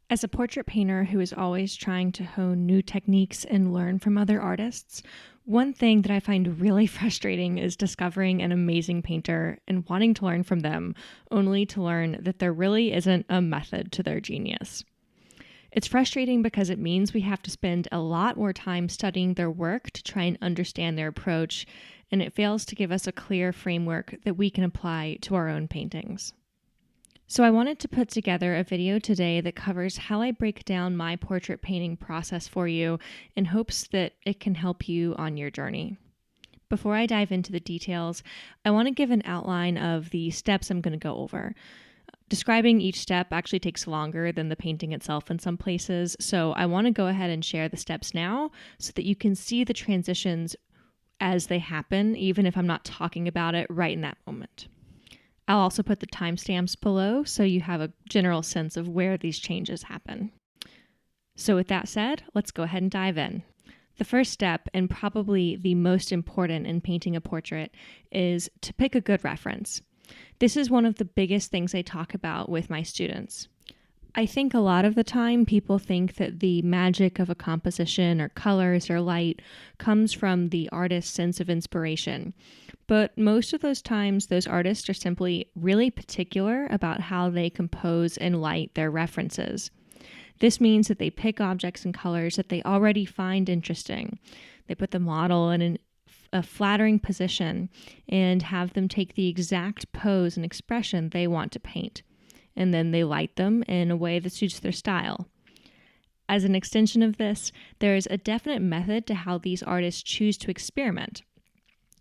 As a portrait painter who is always trying to hone new techniques and learn from other artists, one thing that I find really frustrating is discovering an amazing painter and wanting to learn from them, only to learn that there really isn't a method to their genius. It's frustrating because it means we have to spend a lot more time studying their work to try and understand their approach, and it fails to give us a clear framework that we can apply to our own paintings. So I wanted to put together a video today that covers how I break down my portrait painting process for you in hopes that it can help you on your journey. Before I dive into the details, I want to give an outline of the steps I'm going to go over. Describing each step actually takes longer than the painting itself in some places, so I want to go ahead and share the steps now so that you can see the transitions as they happen, even if I'm not talking about it right in that moment. I'll also put the timestamps below so you have a general sense of where these changes happen. So with that said, let's go ahead and dive in. The first step, and probably the most important in painting a portrait, is to pick a good reference. This is one of the biggest things I talk about with my students. I think a lot of the time people think that the magic of a composition or colors or light comes from the artist's sense of inspiration. But most of those times, those artists are simply really particular about how they compose and light their references. This means that they pick objects and colors that they already find interesting. They put the model in a flattering position and have them take the exact pose and expression they want to paint. And then they light them in a way that suits their style. As an extension of this, there is a definite method to how these artists choose to experiment.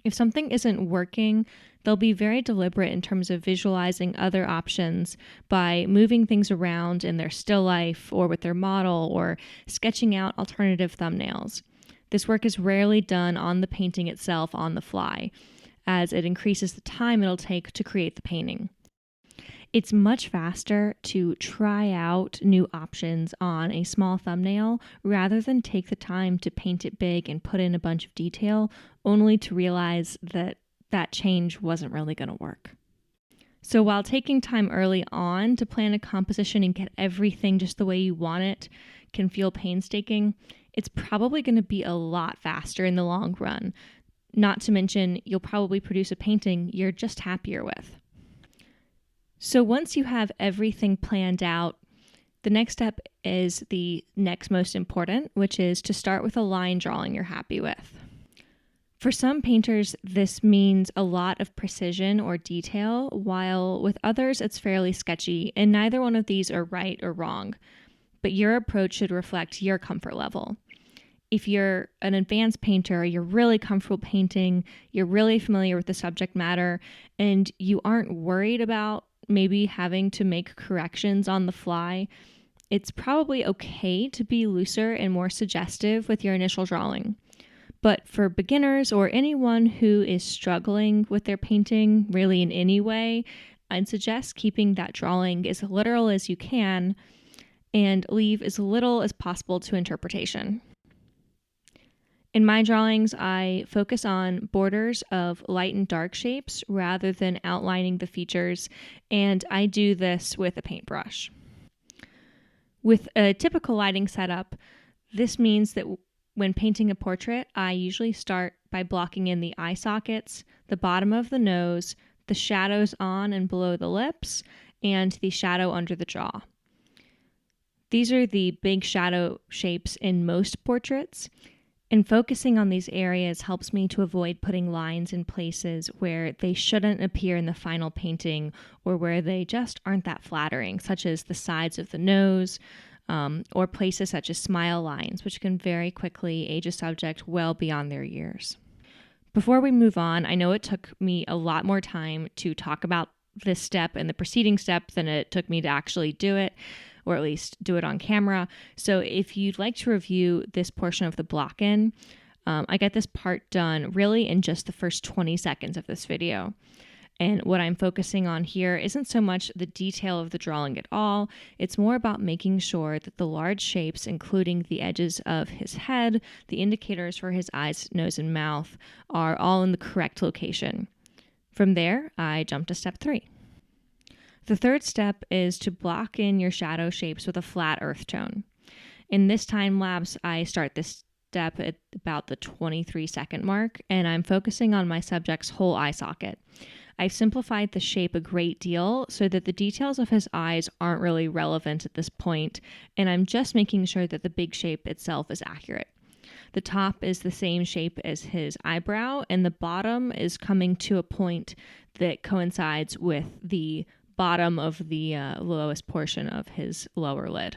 If something isn't working, they'll be very deliberate in terms of visualizing other options by moving things around in their still life or with their model or sketching out alternative thumbnails. This work is rarely done on the painting itself on the fly, as it increases the time it'll take to create the painting. It's much faster to try out new options on a small thumbnail rather than take the time to paint it big and put in a bunch of detail, only to realize that that change wasn't really going to work. So while taking time early on to plan a composition and get everything just the way you want it can feel painstaking, it's probably going to be a lot faster in the long run. Not to mention, you'll probably produce a painting you're just happier with. So once you have everything planned out, the next step is the next most important, which is to start with a line drawing you're happy with. For some painters, this means a lot of precision or detail, while with others it's fairly sketchy, and neither one of these are right or wrong. But your approach should reflect your comfort level. If you're an advanced painter, you're really comfortable painting, you're really familiar with the subject matter, and you aren't worried about maybe having to make corrections on the fly, it's probably okay to be looser and more suggestive with your initial drawing. But for beginners or anyone who is struggling with their painting really in any way, I'd suggest keeping that drawing as literal as you can and leave as little as possible to interpretation. In my drawings, I focus on borders of light and dark shapes rather than outlining the features, and I do this with a paintbrush. With a typical lighting setup, this means that when painting a portrait, I usually start by blocking in the eye sockets, the bottom of the nose, the shadows on and below the lips, and the shadow under the jaw. These are the big shadow shapes in most portraits. And focusing on these areas helps me to avoid putting lines in places where they shouldn't appear in the final painting or where they just aren't that flattering, such as the sides of the nose or places such as smile lines, which can very quickly age a subject well beyond their years. Before we move on, I know it took me a lot more time to talk about this step and the preceding step than it took me to actually do it, or at least do it on camera. So if you'd like to review this portion of the block-in, I get this part done really in just the first 20 seconds of this video. And what I'm focusing on here isn't so much the detail of the drawing at all, it's more about making sure that the large shapes, including the edges of his head, the indicators for his eyes, nose, and mouth, are all in the correct location. From there, I jump to step 3. The third step is to block in your shadow shapes with a flat earth tone. In this time lapse, I start this step at about the 23-second mark, and I'm focusing on my subject's whole eye socket. I've simplified the shape a great deal so that the details of his eyes aren't really relevant at this point, and I'm just making sure that the big shape itself is accurate. The top is the same shape as his eyebrow, and the bottom is coming to a point that coincides with the bottom of the lowest portion of his lower lid.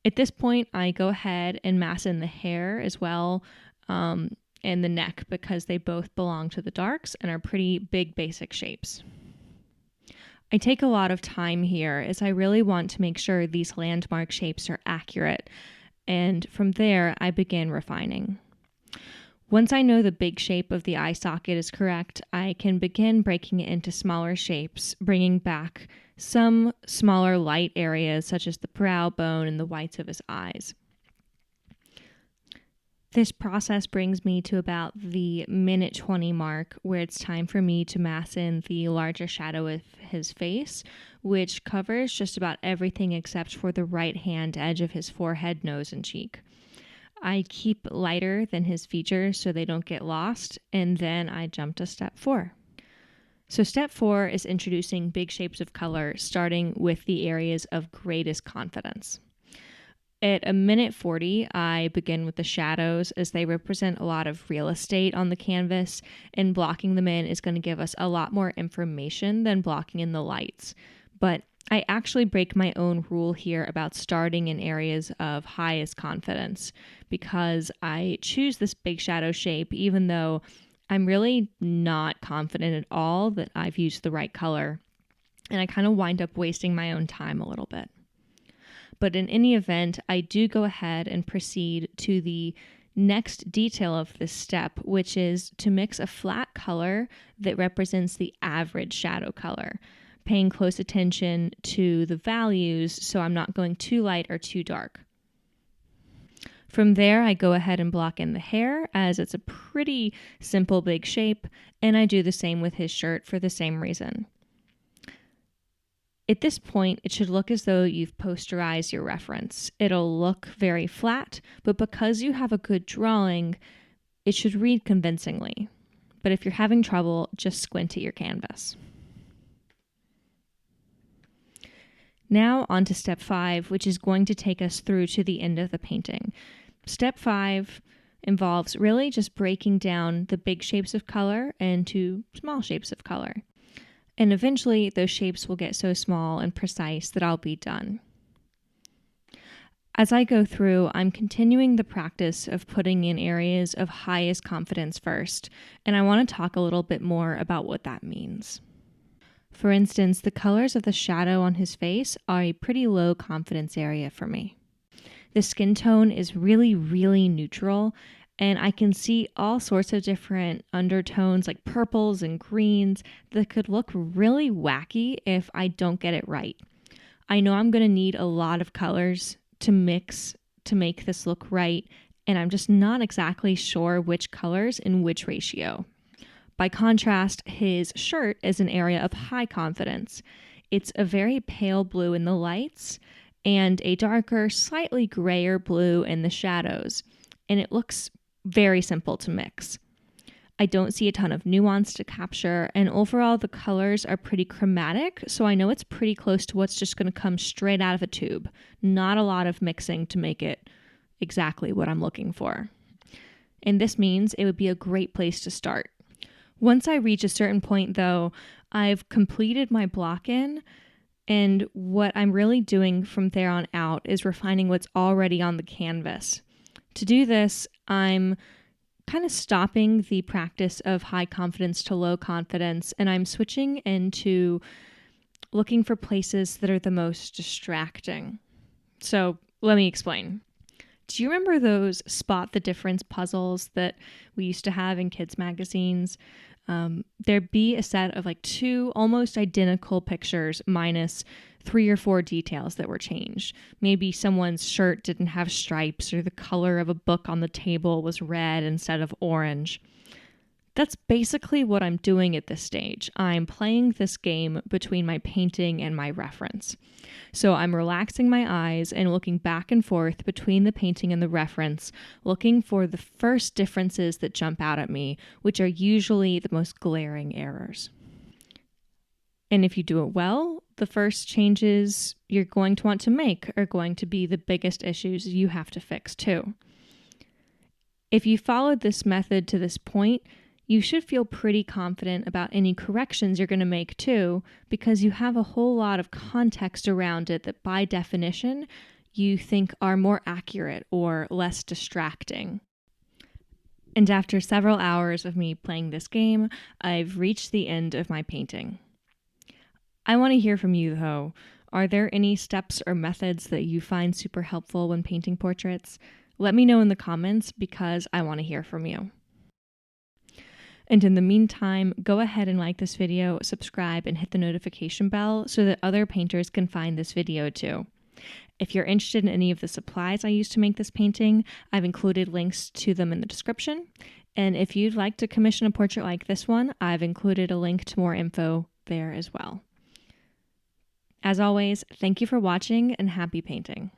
At this point, I go ahead and mass in the hair as well, and the neck, because they both belong to the darks and are pretty big basic shapes. I take a lot of time here as I really want to make sure these landmark shapes are accurate, and from there I begin refining. Once I know the big shape of the eye socket is correct, I can begin breaking it into smaller shapes, bringing back some smaller light areas such as the brow bone and the whites of his eyes. This process brings me to about the minute 20 mark, where it's time for me to mass in the larger shadow of his face, which covers just about everything except for the right hand edge of his forehead, nose, and cheek. I keep lighter than his features so they don't get lost, and then I jump to step 4. So step 4 is introducing big shapes of color, starting with the areas of greatest confidence. At a minute 40, I begin with the shadows, as they represent a lot of real estate on the canvas, and blocking them in is going to give us a lot more information than blocking in the lights. But I actually break my own rule here about starting in areas of highest confidence, because I choose this big shadow shape even though I'm really not confident at all that I've used the right color, and I kind of wind up wasting my own time a little bit. But in any event, I do go ahead and proceed to the next detail of this step, which is to mix a flat color that represents the average shadow color, paying close attention to the values so I'm not going too light or too dark. From there, I go ahead and block in the hair, as it's a pretty simple big shape, and I do the same with his shirt for the same reason. At this point, it should look as though you've posterized your reference. It'll look very flat, but because you have a good drawing, it should read convincingly. But if you're having trouble, just squint at your canvas. Now on to step 5, which is going to take us through to the end of the painting. Step 5 involves really just breaking down the big shapes of color into small shapes of color. And eventually those shapes will get so small and precise that I'll be done. As I go through, I'm continuing the practice of putting in areas of highest confidence first, and I want to talk a little bit more about what that means. For instance, the colors of the shadow on his face are a pretty low confidence area for me. The skin tone is really, really neutral, and I can see all sorts of different undertones like purples and greens that could look really wacky if I don't get it right. I know I'm going to need a lot of colors to mix to make this look right, and I'm just not exactly sure which colors in which ratio. By contrast, his shirt is an area of high confidence. It's a very pale blue in the lights and a darker, slightly grayer blue in the shadows, and it looks very simple to mix. I don't see a ton of nuance to capture, and overall the colors are pretty chromatic, so I know it's pretty close to what's just going to come straight out of a tube. Not a lot of mixing to make it exactly what I'm looking for. And this means it would be a great place to start. Once I reach a certain point, though, I've completed my block-in, and what I'm really doing from there on out is refining what's already on the canvas. To do this, I'm kind of stopping the practice of high confidence to low confidence, and I'm switching into looking for places that are the most distracting. So let me explain. Do you remember those spot the difference puzzles that we used to have in kids' magazines? There'd be a set of like 2 almost identical pictures minus 3 or 4 details that were changed. Maybe someone's shirt didn't have stripes, or the color of a book on the table was red instead of orange. That's basically what I'm doing at this stage. I'm playing this game between my painting and my reference. So I'm relaxing my eyes and looking back and forth between the painting and the reference, looking for the first differences that jump out at me, which are usually the most glaring errors. And if you do it well, the first changes you're going to want to make are going to be the biggest issues you have to fix too. If you followed this method to this point, you should feel pretty confident about any corrections you're going to make too, because you have a whole lot of context around it that by definition you think are more accurate or less distracting. And after several hours of me playing this game, I've reached the end of my painting. I want to hear from you though. Are there any steps or methods that you find super helpful when painting portraits? Let me know in the comments because I want to hear from you. And in the meantime, go ahead and like this video, subscribe, and hit the notification bell so that other painters can find this video too. If you're interested in any of the supplies I used to make this painting, I've included links to them in the description. And if you'd like to commission a portrait like this one, I've included a link to more info there as well. As always, thank you for watching and happy painting.